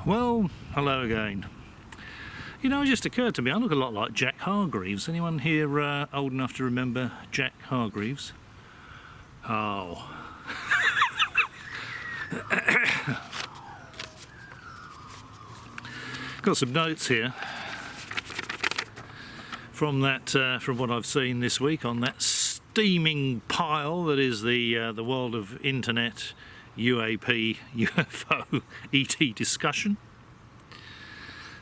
Well, hello again. You know, it just occurred to me, I look a lot like Jack Hargreaves. Anyone here old enough to remember Jack Hargreaves? Oh. Got some notes here from that, from what I've seen this week on that steaming pile that is the world of internet, UAP, UFO, ET discussion.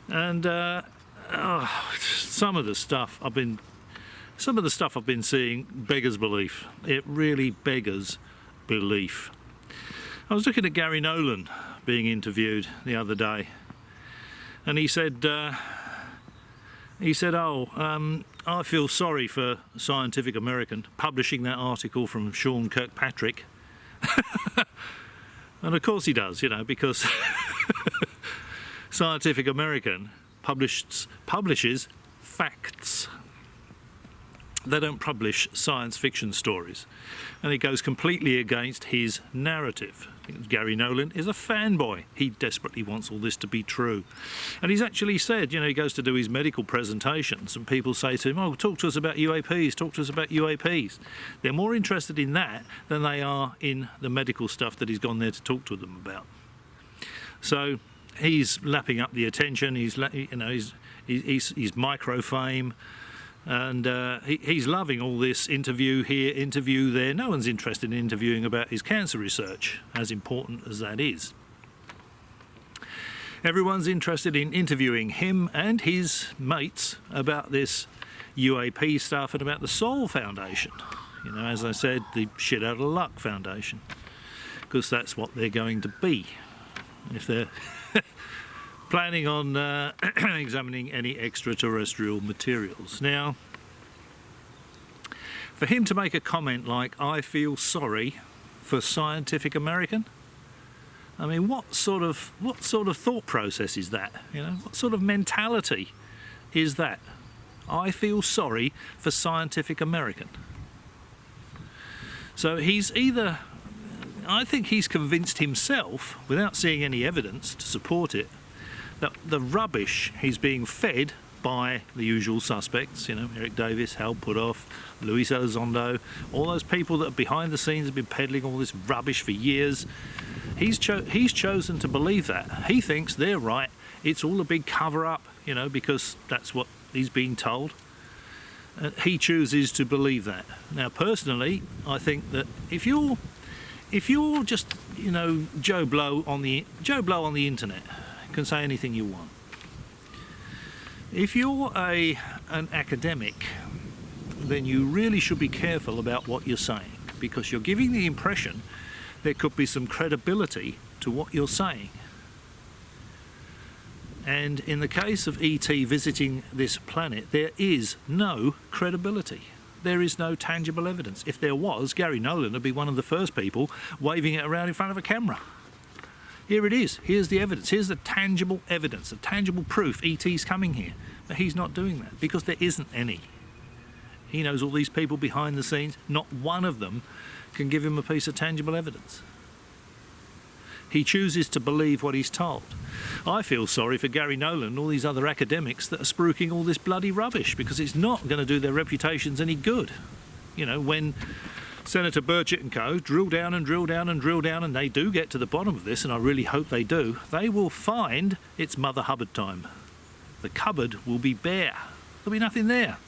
And some of the stuff I've been seeing beggars belief. It really beggars belief. I was looking at Gary Nolan being interviewed the other day, and he said, I feel sorry for Scientific American publishing that article from Sean Kirkpatrick. And of course he does, you know, because Scientific American publishes facts. They don't publish science fiction stories, and it goes completely against his narrative. Gary Nolan is a fanboy. He desperately wants all this to be true, and he's actually said, you know, he goes to do his medical presentations and people say to him, oh, talk to us about UAPs, talk to us about UAPs. They're more interested in that than they are in the medical stuff that he's gone there to talk to them about. So he's lapping up the attention. He's micro fame. And he's loving all this interview here, interview there. No one's interested in interviewing about his cancer research, as important as that is. Everyone's interested in interviewing him and his mates about this UAP stuff and about the Soul Foundation. You know, as I said, the shit out of luck foundation, because that's what they're going to be if they're planning on examining any extraterrestrial materials. Now, for him to make a comment like, I feel sorry for Scientific American, I mean, what sort of thought process is that? You know, what sort of mentality is that? I feel sorry for Scientific American. So he's either, I think he's convinced himself, without seeing any evidence to support it, that the rubbish he's being fed by the usual suspects, you know, Eric Davis, Hal Puthoff, Luis Elizondo, all those people that are behind the scenes have been peddling all this rubbish for years. He's chosen to believe that. He thinks they're right. It's all a big cover-up, you know, because that's what he's being told. He chooses to believe that. Now, personally, I think that if you're just, you know, Joe Blow on the internet, can say anything you want. If you're an academic, then you really should be careful about what you're saying, because you're giving the impression there could be some credibility to what you're saying. And in the case of ET visiting this planet, there is no credibility. There is no tangible evidence. If there was, Gary Nolan would be one of the first people waving it around in front of a camera. Here it is. Here's the evidence. Here's the tangible evidence, the tangible proof ET's coming here. But he's not doing that because there isn't any. He knows all these people behind the scenes. Not one of them can give him a piece of tangible evidence. He chooses to believe what he's told. I feel sorry for Gary Nolan and all these other academics that are spruiking all this bloody rubbish, because it's not going to do their reputations any good. You know, when Senator Burchett and co. drill down and drill down and drill down, and they do get to the bottom of this, and I really hope they do, they will find it's Mother Hubbard time. The cupboard will be bare. There'll be nothing there.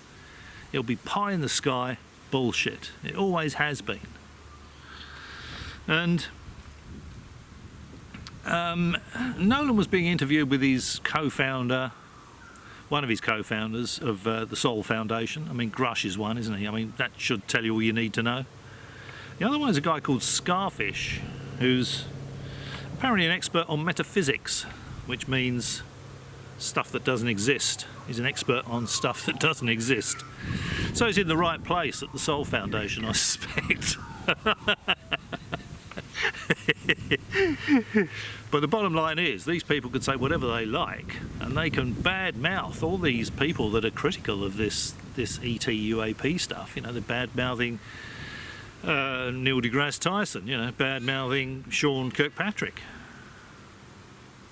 It'll be pie in the sky bullshit. It always has been. And Nolan was being interviewed with his co-founder, one of his co-founders of the Soul Foundation. I mean, Grush is one, isn't he? I mean, that should tell you all you need to know. The other one is a guy called Scarfish, who's apparently an expert on metaphysics, which means stuff that doesn't exist. He's an expert on stuff that doesn't exist. So he's in the right place at the Soul Foundation, I suspect. But the bottom line is, these people can say whatever they like, and they can bad-mouth all these people that are critical of this ET UAP stuff. You know, they're bad-mouthing Neil deGrasse Tyson, you know, bad-mouthing Sean Kirkpatrick.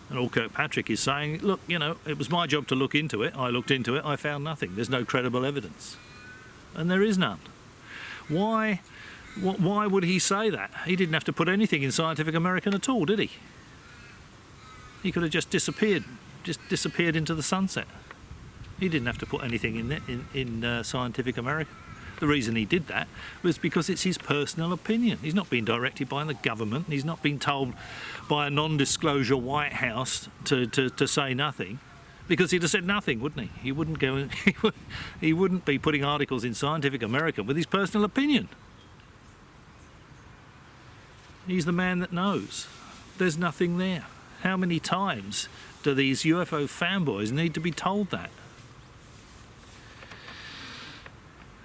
And all Kirkpatrick is saying, look, you know, it was my job to look into it. I looked into it. I found nothing. There's no credible evidence. And there is none. Why would he say that? He didn't have to put anything in Scientific American at all, did he? He could have just disappeared into the sunset. He didn't have to put anything in Scientific American. The reason he did that was because it's his personal opinion. He's not being directed by the government. He's not being told by a non-disclosure White House to say nothing, because he'd have said nothing, wouldn't he? He wouldn't go. He wouldn't be putting articles in Scientific American with his personal opinion. He's the man that knows. There's nothing there. How many times do these UFO fanboys need to be told that?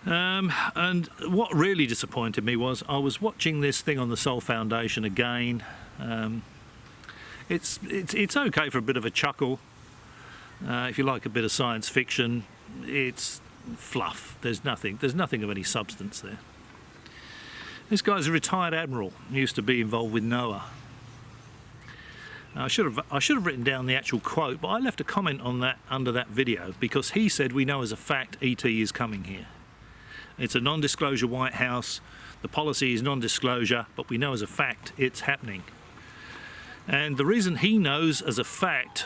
And what really disappointed me was I was watching this thing on the Soul Foundation again. It's okay for a bit of a chuckle. If you like a bit of science fiction, it's fluff. There's nothing of any substance there. This guy's a retired admiral. He used to be involved with NOAA. I should have written down the actual quote, but I left a comment on that under that video because he said, we know as a fact ET is coming here. It's a non-disclosure White House. The policy is non-disclosure, but we know as a fact it's happening. And the reason he knows as a fact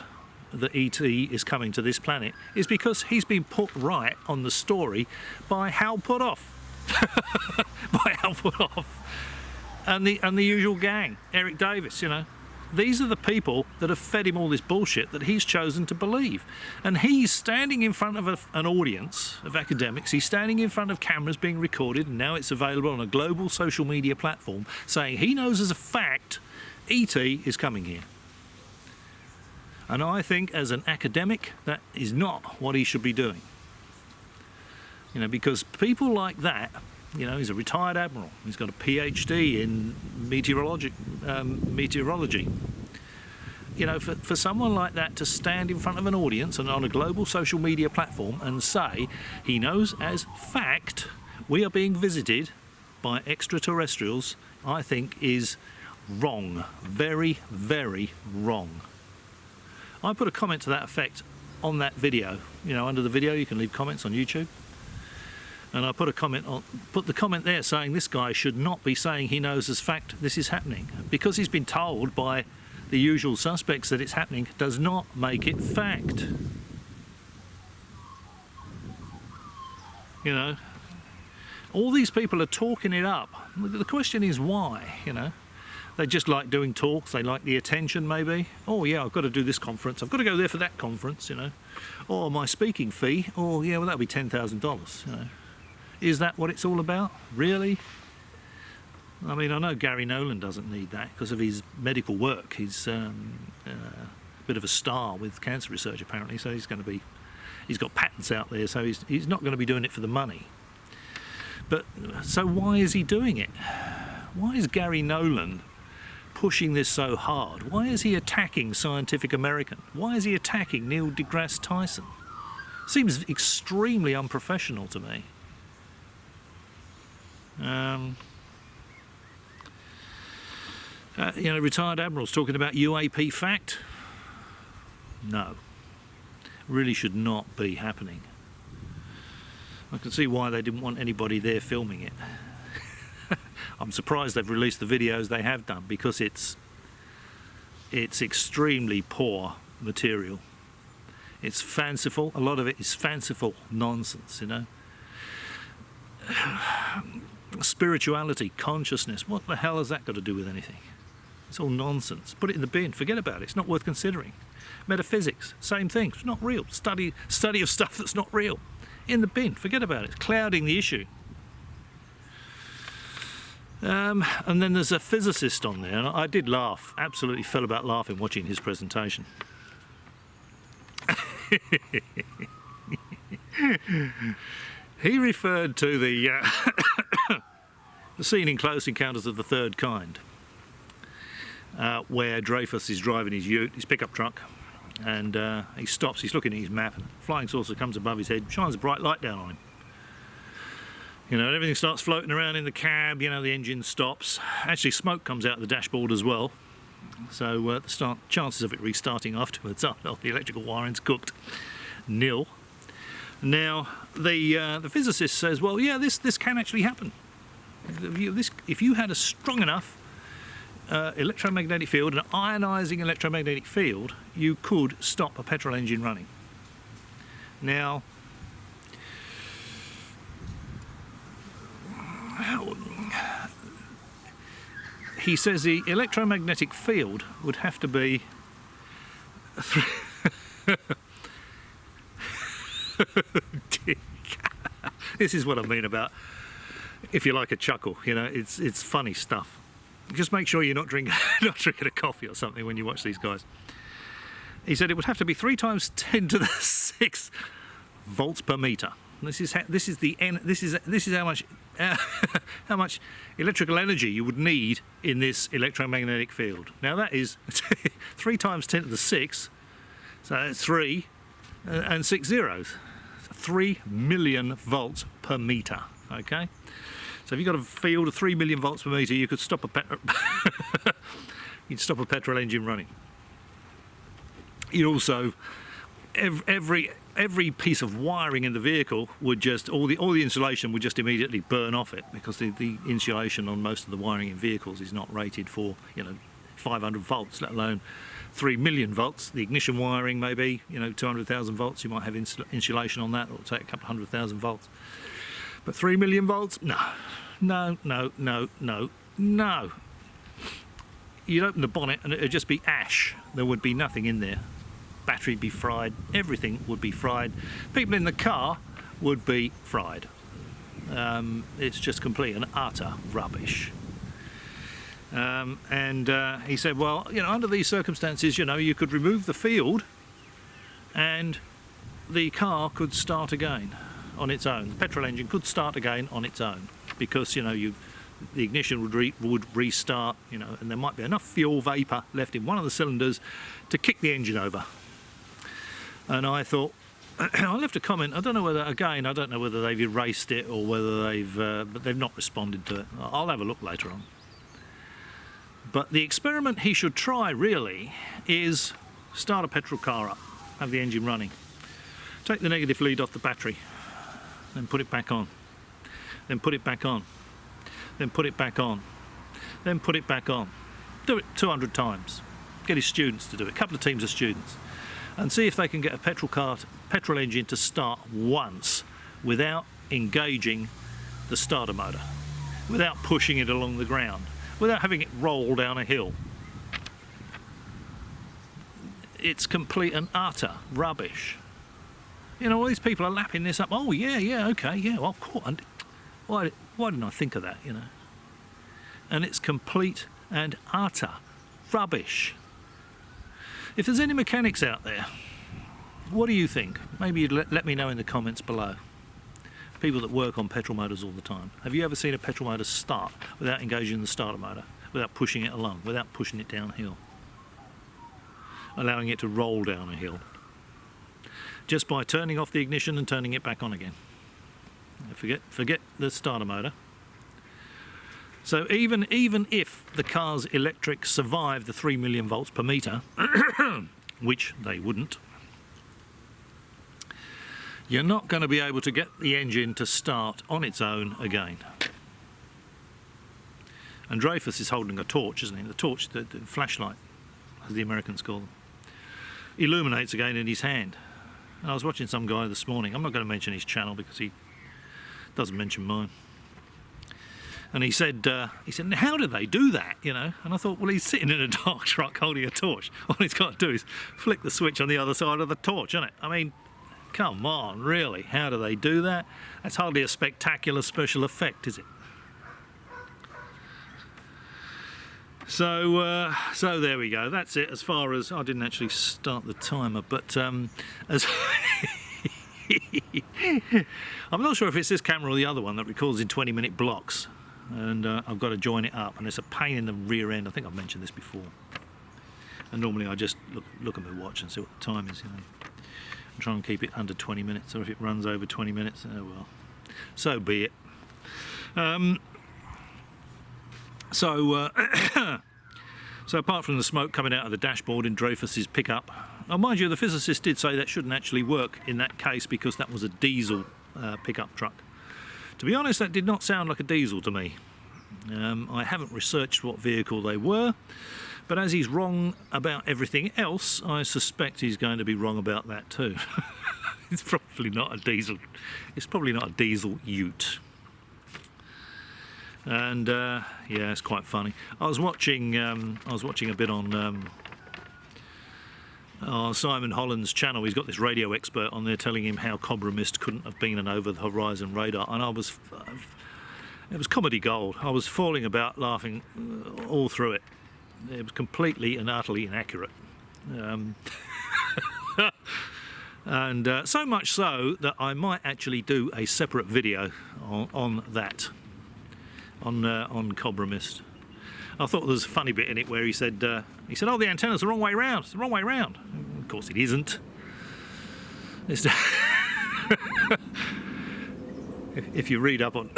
that ET is coming to this planet is because he's been put right on the story by Hal Puthoff. By Hal Puthoff. And the usual gang, Eric Davis, you know. These are the people that have fed him all this bullshit that he's chosen to believe. And he's standing in front of an audience of academics, he's standing in front of cameras being recorded, and now it's available on a global social media platform, saying he knows as a fact ET is coming here. And I think as an academic, that is not what he should be doing. You know, because people like that, you know, he's a retired admiral. He's got a PhD in meteorology. You know, for someone like that to stand in front of an audience and on a global social media platform and say he knows as fact we are being visited by extraterrestrials, I think is wrong. Very, very wrong. I put a comment to that effect on that video. You know, under the video you can leave comments on YouTube. And I put the comment there saying this guy should not be saying he knows as fact this is happening. Because he's been told by the usual suspects that it's happening does not make it fact. You know, all these people are talking it up. The question is why, you know? They just like doing talks, they like the attention maybe. Oh yeah, I've got to do this conference, I've got to go there for that conference, you know. Or my speaking fee, oh yeah, well that'll be $10,000, you know. Is that what it's all about? Really? I mean, I know Gary Nolan doesn't need that because of his medical work. He's a bit of a star with cancer research apparently, so he's got patents out there, so he's not going to be doing it for the money. But so why is he doing it? Why is Gary Nolan pushing this so hard? Why is he attacking Scientific American? Why is he attacking Neil deGrasse Tyson? Seems extremely unprofessional to me. You know, retired admirals talking about UAP Fact. No, really should not be happening. I can see why they didn't want anybody there filming it. I'm surprised they've released the videos they have done because it's extremely poor material. It's fanciful. A lot of it is fanciful nonsense, you know. Spirituality, consciousness, what the hell has that got to do with anything? It's all nonsense. Put it in the bin, forget about it, it's not worth considering. Metaphysics, same thing, it's not real. Study of stuff that's not real. In the bin, forget about it, it's clouding the issue. And then there's a physicist on there, and I did laugh, absolutely fell about laughing watching his presentation. He referred to the scene in Close Encounters of the Third Kind, where Dreyfus is driving his ute, his pickup truck, and he stops, he's looking at his map, and a flying saucer comes above his head, shines a bright light down on him. You know, and everything starts floating around in the cab, you know, the engine stops. Actually, smoke comes out of the dashboard as well. So chances of it restarting afterwards are, well, the electrical wiring's cooked, nil. Now the physicist says, well, yeah, this can actually happen. If you had a strong enough electromagnetic field, an ionising electromagnetic field, you could stop a petrol engine running. Now, he says the electromagnetic field would have to be this is what I mean about, if you like a chuckle, you know, it's funny stuff. Just make sure you're not drinking a coffee or something when you watch these guys. He said it would have to be 3 times 10 to the 6 volts per meter. This is how much how much electrical energy you would need in this electromagnetic field. Now that is 3 times 10 to the 6, so that's 3 and 6 zeros. 3 million volts per meter. Okay, so if you've got a field of 3 million volts per meter, you could stop you'd stop a petrol engine running. You'd also, every piece of wiring in the vehicle would just, all the insulation would just immediately burn off it, because the insulation on most of the wiring in vehicles is not rated for, you know, 500 volts, let alone 3 million volts. The ignition wiring maybe, you know, 200,000 volts, you might have insulation on that, it'll take a couple of 100,000 volts. But 3 million volts? No. You'd open the bonnet and it'd just be ash. There would be nothing in there. Battery'd be fried, everything would be fried. People in the car would be fried. It's just complete and utter rubbish. He said, well, you know, under these circumstances, you know, you could remove the field and the car could start again on its own. The petrol engine could start again on its own, because, you know, the ignition would restart, you know, and there might be enough fuel vapour left in one of the cylinders to kick the engine over. And I thought, I left a comment. I don't know whether they've erased it or whether but they've not responded to it. I'll have a look later on. But the experiment he should try really is start a petrol car up, have the engine running, take the negative lead off the battery, then put it back on, then put it back on, then put it back on, then put it back on. Do it 200 times. Get his students to do it, a couple of teams of students, and see if they can get a petrol engine to start once without engaging the starter motor, without pushing it along the ground, without having it roll down a hill. It's complete and utter rubbish. You know, all these people are lapping this up. Oh yeah, okay, yeah, well, of course. Why didn't I think of that, you know? And it's complete and utter rubbish. If there's any mechanics out there, what do you think? Maybe you'd let me know in the comments below. People that work on petrol motors all the time. Have you ever seen a petrol motor start without engaging the starter motor, without pushing it along, without pushing it downhill, allowing it to roll down a hill, just by turning off the ignition and turning it back on again? Forget the starter motor. So even if the car's electric survived the 3 million volts per meter, which they wouldn't, you're not going to be able to get the engine to start on its own again. And Dreyfus is holding a torch, isn't he? The torch, the flashlight, as the Americans call them, illuminates again in his hand. And I was watching some guy this morning. I'm not going to mention his channel because he doesn't mention mine. And he said, how do they do that, you know? And I thought, well, he's sitting in a dark truck holding a torch. All he's got to do is flick the switch on the other side of the torch, isn't it? I mean, come on, really? How do they do that? That's hardly a spectacular special effect, is it? So there we go. That's it. As far as, I didn't actually start the timer, but as I'm not sure if it's this camera or the other one that records in 20-minute blocks, and I've got to join it up, and it's a pain in the rear end. I think I've mentioned this before. And normally I just look at my watch and see what the time is, you know, and try and keep it under 20 minutes. Or if it runs over 20 minutes, oh well, so be it. So So apart from the smoke coming out of the dashboard in Dreyfus's pickup, now mind you, the physicist did say that shouldn't actually work in that case because that was a diesel pickup truck. To be honest, that did not sound like a diesel to me. I haven't researched what vehicle they were, but as he's wrong about everything else, I suspect he's going to be wrong about that too. It's probably not a diesel. It's probably not a diesel ute. And yeah, it's quite funny. I was watching a bit on Simon Holland's channel. He's got this radio expert on there telling him how Cobra Mist couldn't have been an over-the-horizon radar, and it was comedy gold. I was falling about laughing all through it. It was completely and utterly inaccurate. And so much so that I might actually do a separate video on that, on Cobra Mist. I thought there was a funny bit in it where he said, "Oh, the antenna's the wrong way round. It's the wrong way round." Of course, it isn't. It's if you read up on,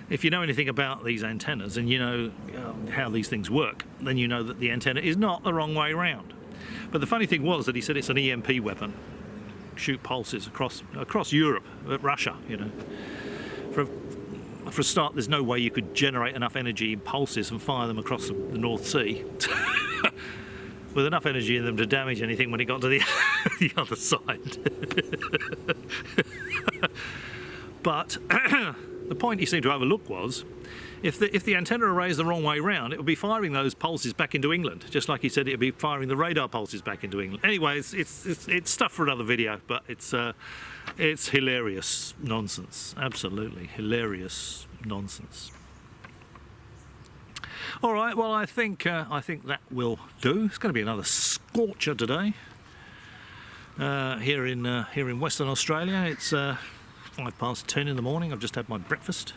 if you know anything about these antennas and you know how these things work, then you know that the antenna is not the wrong way round. But the funny thing was that he said it's an EMP weapon, shoot pulses across Europe, Russia. You know, for a start, there's no way you could generate enough energy in pulses and fire them across the North Sea with enough energy in them to damage anything when it got to the other side. But the point he seemed to overlook was, if the antenna array's the wrong way round, it would be firing those pulses back into England, just like he said it would be firing the radar pulses back into England. Anyway, it's stuff for another video, but it's hilarious nonsense, absolutely hilarious nonsense. All right, well, I think that will do. It's going to be another scorcher today here in Western Australia. It's 10:05 in the morning. I've just had my breakfast.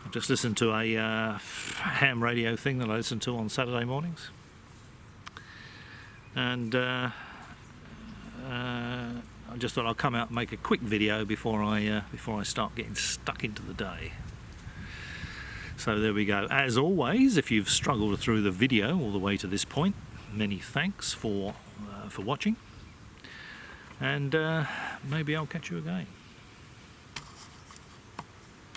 I've just listened to a ham radio thing that I listen to on Saturday mornings, and I just thought I'll come out and make a quick video before I start getting stuck into the day. So there we go. As always, if you've struggled through the video all the way to this point, many thanks for watching, and maybe I'll catch you again.